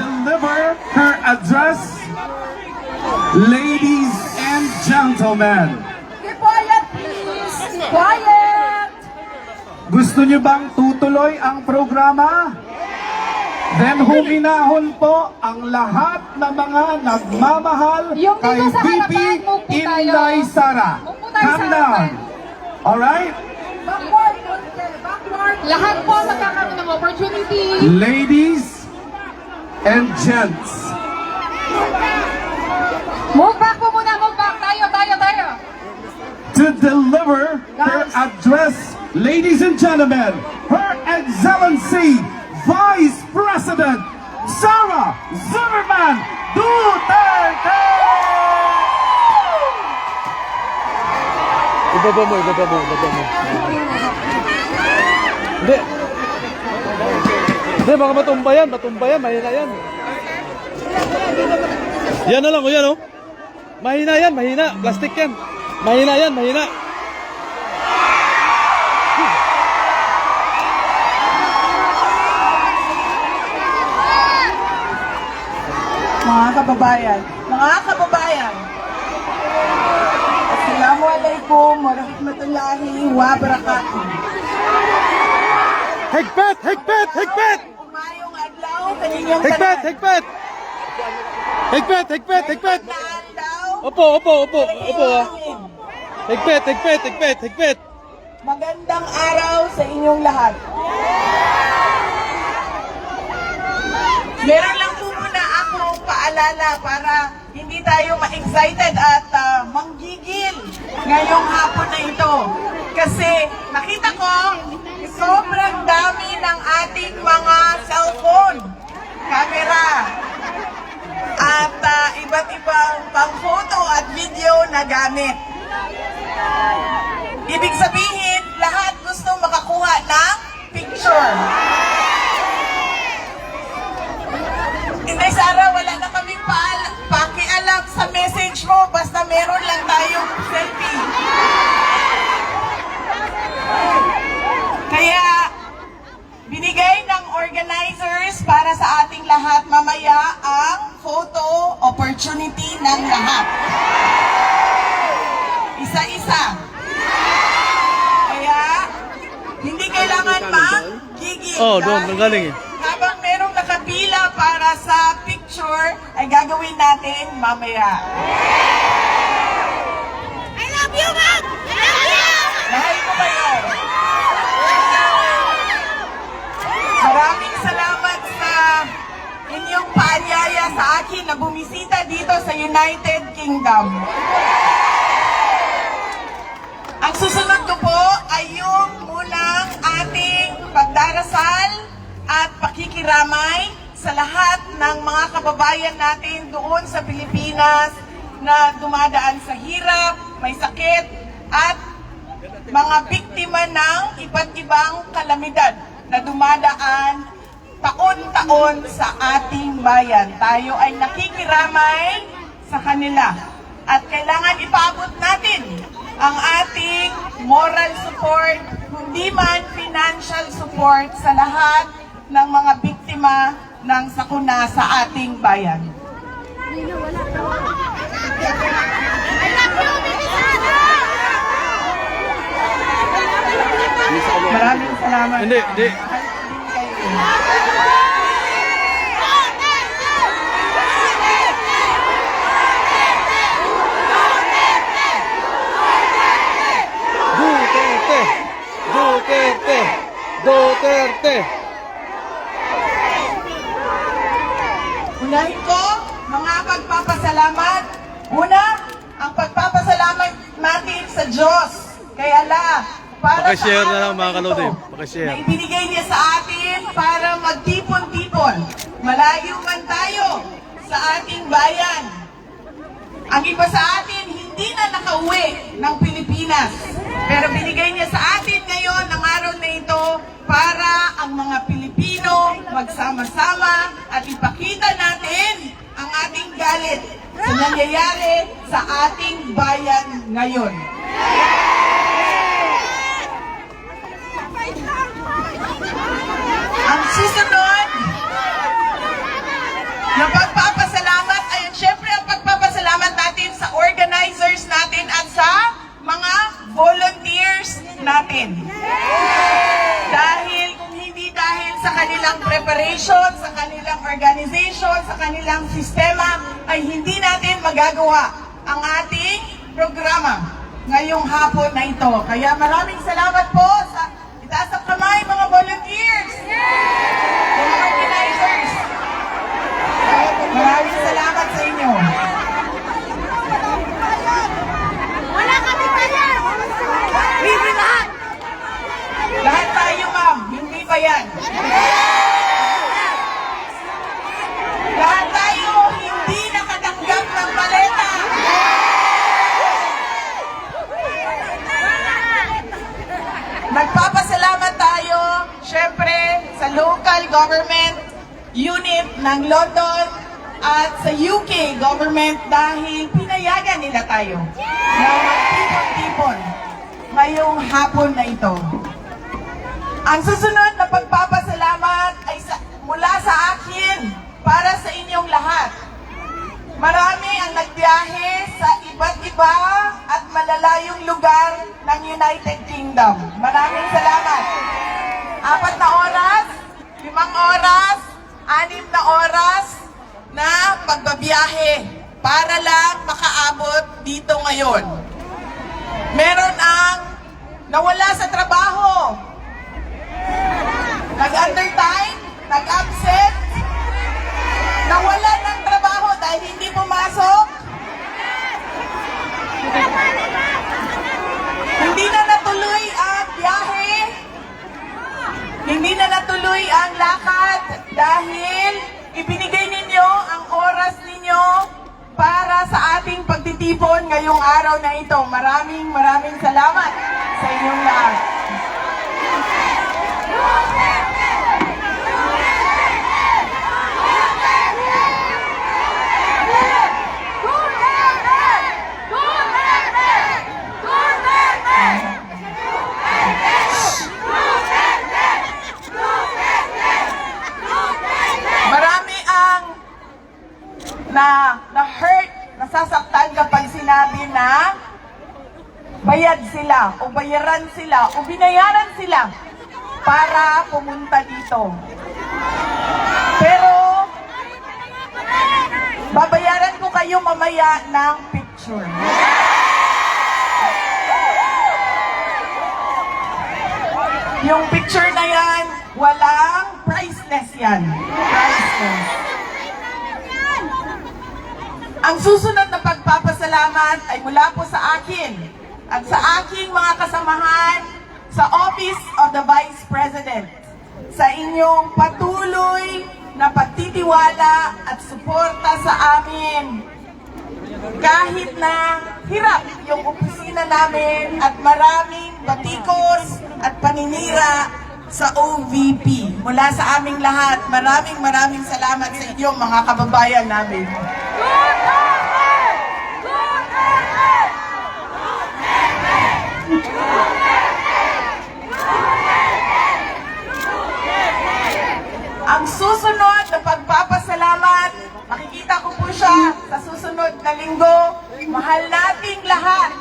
deliver her address. Ladies and gentlemen, Be quiet, please. Be quiet. gusto niyo bang tutuloy ang programa? Then huminahon po ang lahat ng mga nagmamahal Yung dito kay sa VP harapan, move po tayo. Inday Sara. Move po tayo Come sa down. harapan. Alright? Backward, konti. Backward. Lahat po magkakaroon ng opportunity. Ladies and gents, Move back po muna. Move back. Tayo. to deliver her address, ladies and gentlemen, Her Excellency Vice President Sara Zimmerman Duterte! Ibaba mo. Hindi. Hindi, baka matumba yan, mahina yan. Yan na lang, yan oh. Mahina, plastic yan. Mahina. Mga kababayan, Assalamualaikum warahmatullahi wabarakatuh. Higpit! Umayong adlaw kaninyong Higpit! Naan daw. Opo ah. Higpit! Magandang araw sa inyong lahat. Meron lang po muna akong paalala para hindi tayo ma-excited at manggigil ngayong hapon na ito. Kasi nakita ko sobrang dami ng ating mga cellphone, camera, at iba't ibang pang-photo at video na gamit. Ibig sabihin, lahat gusto makakuha ng picture. Inday Sara, wala na kaming pakialam sa message mo, basta meron lang tayong selfie. Kaya, binigay ng organizers para sa ating lahat mamaya ang photo opportunity ng lahat. Isa-isa. Kaya, hindi kailangan mag-gigil. Oh, doon, Dahil nanggaling eh. habang merong nakapila para sa picture, ay gagawin natin mamaya. I love you, Ma'am! I love you! Mahal ko kayo. Maraming salamat sa inyong paanyaya sa akin na bumisita dito sa United Kingdom. Ang susunod ko po ay yung munang ating pagdarasal at pakikiramay sa lahat ng mga kababayan natin doon sa Pilipinas na dumadaan sa hirap, may sakit, at mga biktima ng iba't ibang kalamidad na dumadaan taon-taon sa ating bayan. Tayo ay nakikiramay sa kanila at kailangan ipaabot natin ang ating moral support, kundi man financial support sa lahat ng mga biktima ng sakuna sa ating bayan. Maraming salamat. Hindi. Duterte! Unahin ko, mga pagpapasalamat. Una, ang pagpapasalamat natin sa Diyos. Kay Allah, para Pakishare sa na lang, araw mga na kalodi. ito, Pakishare. na ibinigay niya sa atin para magtipon-tipon. Malayo man tayo sa ating bayan. Ang iba sa atin hindi na nakauwi ng Pilipinas. Pero binigay niya sa atin ngayon ang araw na ito para ang mga Pilipino magsama-sama at ipakita natin ang ating galit sa nangyayari sa ating bayan ngayon. Ang susunod, sa mga volunteers natin. Dahil kung hindi dahil sa kanilang preparation, sa kanilang organization, sa kanilang sistema, ay hindi natin magagawa ang ating programa ngayong hapon na ito. Kaya maraming salamat po sa itaas ang kamay mga volunteers, mga organizers. Maraming salamat sa inyo. Wala kami kaya! Hindi lahat! Lahat tayo, ma'am. Hindi pa yan. Lahat tayo hindi nakatanggap ng paleta. Nagpapasalamat tayo, syempre, sa local government unit ng London at sa UK government dahil pinayagan nila tayo na magtipon-tipon ngayong hapon na ito. Ang susunod na pagpapasalamat ay mula sa akin para sa inyong lahat. Marami ang nagbiyahe sa iba't iba at malalayong lugar ng United Kingdom. Maraming salamat. 4 na oras, 5 oras, 6 na oras na pagbabiyahe para lang makaabot dito ngayon. Meron ang nawala sa trabaho, nag-undertime, nag-absent, nawala ng trabaho dahil hindi pumasok, hindi na natuloy ang biyahe, hindi na natuloy ang lakad dahil ibinigay ninyo ang oras ninyo para sa ating pagtitipon ngayong araw na ito. Maraming salamat sa inyong lahat. Marami ang na-hurt, nasasaktan kapag sinabi na bayad sila o bayaran sila o binayaran sila para pumunta dito. Pero babayaran ko kayo mamaya ng picture. Yung picture na yan, walang priceless yan. Priceless. Ang susunod na pagpapasalamat ay mula po sa akin at sa aking mga kasamahan sa Office of the Vice President sa inyong patuloy na pagtitiwala at suporta sa amin. Kahit na hirap yung opisina namin at maraming batikos at paninira sa OVP. Mula sa aming lahat, maraming salamat sa inyong mga kababayan namin. Ang susunod na pagpapasalamat, makikita ko po siya sa susunod na linggo. Mahal nating lahat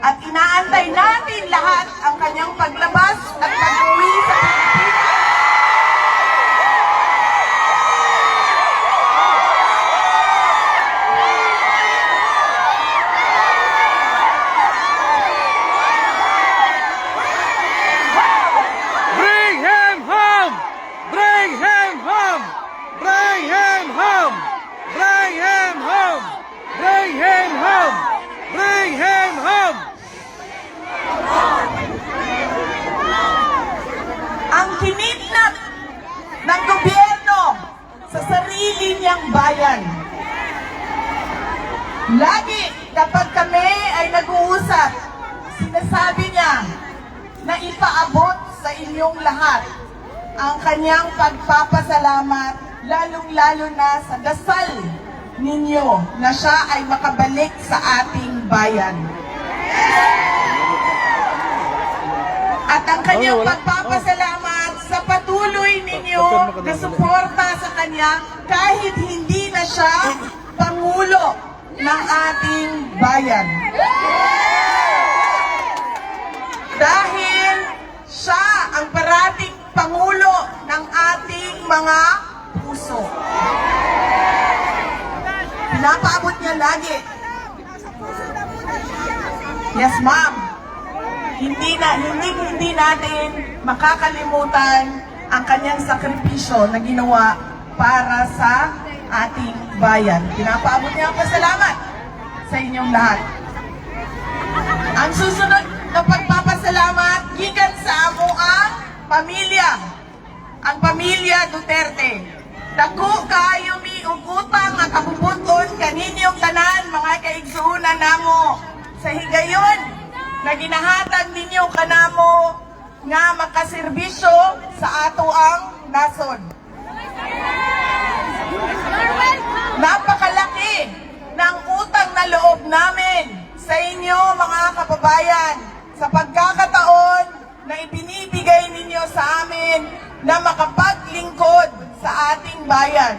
at inaantay natin lahat ang kanyang paglabas at pag-uwi sa Pilipinas. Bring him home! Bring him home! Bring him home! Bring him home! Bring him home! Bring him home! Ang kinidnap ng gobyerno sa sarili niyang bayan. Lagi kapag kami ay nag-uusap, sinasabi niya na ipaabot sa inyong lahat ang kanyang pagpapasalamat, lalong-lalo na sa dasal ninyo na siya ay makabalik sa ating bayan. At ang kanyang pagpapasalamat sa patuloy ninyo na suporta sa kanya kahit hindi na siya Pangulo ng ating bayan. Dahil siya ang parating Pangulo ng ating mga puso. Pinapaabot niya lagi. Yes, ma'am. Hindi natin makakalimutan ang kanyang sakripisyo na ginawa para sa ating bayan. Pinapaabot niya ang pasalamat sa inyong lahat. Ang susunod na pagpapasalamat gikan sa amo ang pamilya. Ang pamilya Duterte. Dako kayo mi ugutang nga kabubuton kaninyong tanan mga kaigsuunan namo sa higayon na ginahatag ninyo kanamo nga makaserbisyo sa ato ang nasod. Napakalaki ng utang na loob namin sa inyo mga kababayan sa pagkakataon na ibinibigay ninyo sa amin na makapaglingkod sa ating bayan.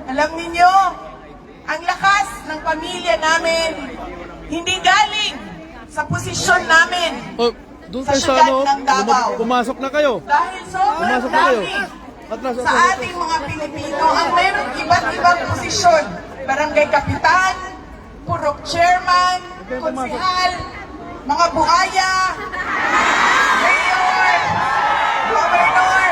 Alam ninyo, ang lakas ng pamilya namin hindi galing sa posisyon namin Oh, doon sa kayo sa syudad ano, ng Davao. pumasok na kayo. Dahil sobrang Pumasok na kayo. dami Atras, sa atras, ating mga Pilipino ang mayroong iba't ibang posisyon. Barangay Kapitan, Purok Chairman, Konsehal, mga buhaya, Mayor, Governor.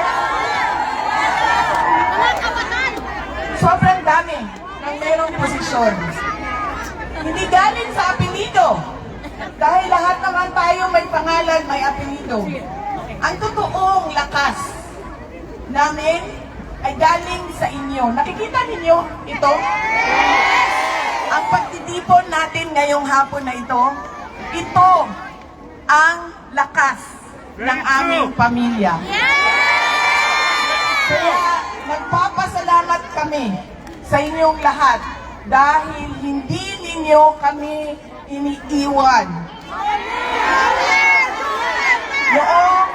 Sobrang dami ng mayroong posisyon. Hindi galing sa apelido. Dahil lahat naman tayo may pangalan, may apelido. Ang totoong lakas namin ay galing sa inyo. Nakikita ninyo ito? Ang pagtitipon natin ngayong hapon na ito ang lakas ng aming pamilya. Kaya nagpapasalamat kami sa inyong lahat dahil hindi ninyo kami iniiwan. Noong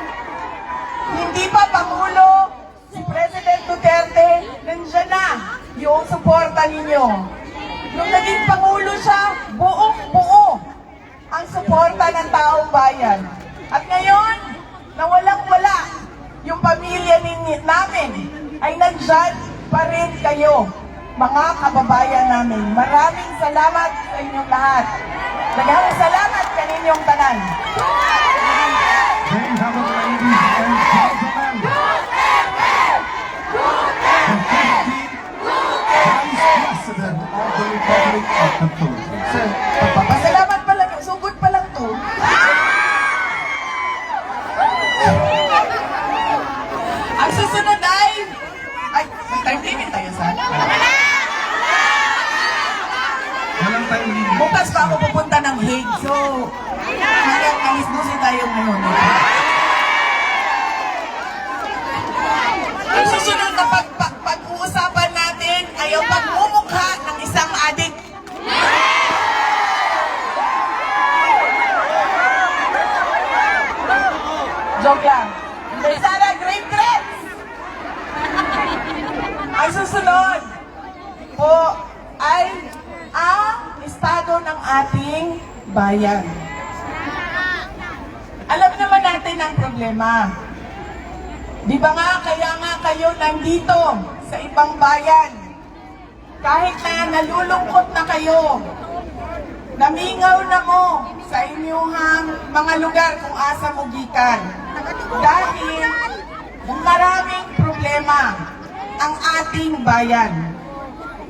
hindi pa Pangulo si President Duterte, nandiyan na yung suporta ninyo. Nung naging Pangulo siya, buong-buo ang suporta ng taong bayan. At ngayon, na walang-wala yung pamilya namin, ay nandyan pa rin kayo, mga kababayan namin. Maraming salamat sa inyong lahat. Daghang salamat kaninyong tanan. Then have a ladies and gentlemen, the 15th Vice President of the Republic of the Philippines. Sir, pagpapasalamat pa lang, sugod pa lang to. Ang susunod ay may time limit tayo sa Walang time limit. bukas pa ako pupunta ng Hague. So, hanggang alis-busin tayo ngayon. Ang susunod na pag-uusapan natin ay ang pagmumukha ng isang adik. Joke lang. May sana great threats. Ang susunod po ay ang estado ng ating bayan. Alam naman natin ang problema. Di ba nga, kaya nga kayo nandito sa ibang bayan. Kahit na nalulungkot na kayo, namingaw na mo sa inyong mga lugar kung asa mo gikan. Dahil maraming problema ang ating bayan.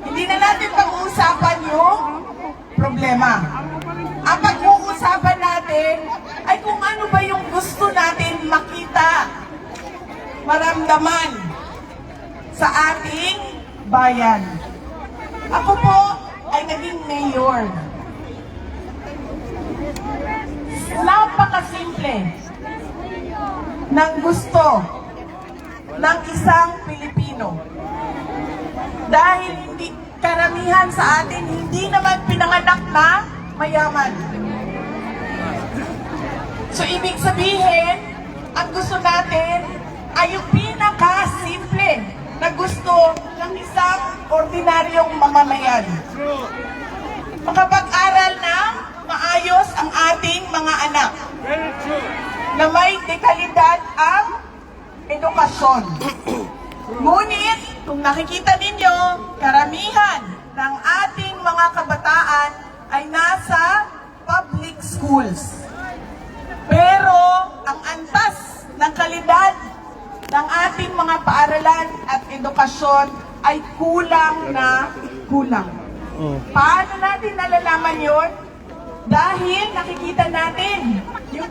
Hindi na natin pag-uusapan yung problema. Ang pag-uusapan natin ay kung ano ba yung gusto natin makita, maramdaman sa ating bayan. Ako po ay naging mayor. Napakasimple ng gusto ng isang Pilipino. Dahil hindi karamihan sa atin hindi naman pinanganak na mayaman. So ibig sabihin, ang gusto natin ay yung pinaka-simple na gusto ng isang ordinaryong mamamayan. Makapag-aral ng maayos ang ating mga anak. na may dekalidad ang edukasyon. Ngunit, kung nakikita ninyo, karamihan ng ating mga kabataan ay nasa public schools. Pero, ang antas ng kalidad ng ating mga paaralan at edukasyon ay kulang na kulang. Paano natin nalalaman yon? Dahil nakikita natin yung